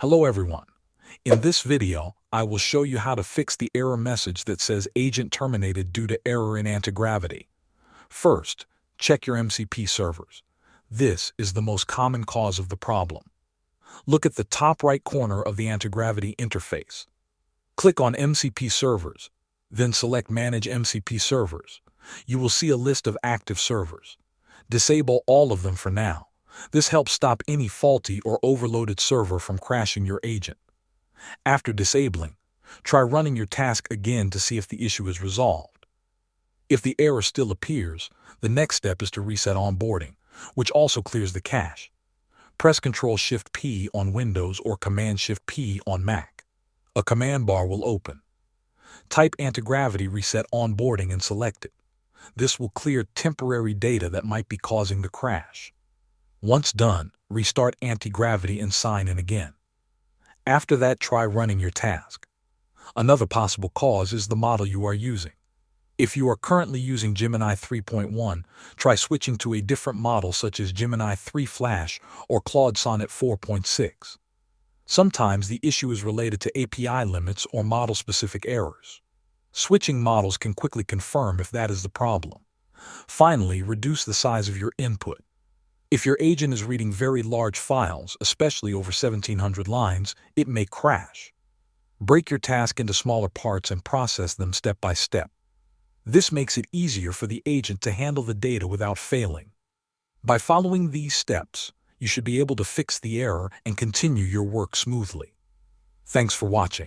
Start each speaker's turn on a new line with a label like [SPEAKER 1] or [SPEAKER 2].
[SPEAKER 1] Hello everyone. In this video, I will show you how to fix the error message that says agent terminated due to error in Antigravity. First, check your MCP servers. This is the most common cause of the problem. Look at the top right corner of the Antigravity interface. Click on MCP servers, then select Manage MCP servers. You will see a list of active servers. Disable all of them for now. This helps stop any faulty or overloaded server from crashing your agent. After disabling, try running your task again to see if the issue is resolved. If the error still appears, the next step is to reset onboarding, which also clears the cache. Press Ctrl-Shift-P on Windows or Command-Shift-P on Mac. A command bar will open. Type Antigravity Reset Onboarding and select it. This will clear temporary data that might be causing the crash. Once done, restart Antigravity and sign in again. After that, try running your task. Another possible cause is the model you are using. If you are currently using Gemini 3.1, try switching to a different model such as Gemini 3 Flash or Claude Sonnet 4.6. Sometimes the issue is related to API limits or model-specific errors. Switching models can quickly confirm if that is the problem. Finally, reduce the size of your input. If your agent is reading very large files, especially over 1,700 lines, it may crash. Break your task into smaller parts and process them step by step. This makes it easier for the agent to handle the data without failing. By following these steps, you should be able to fix the error and continue your work smoothly. Thanks for watching.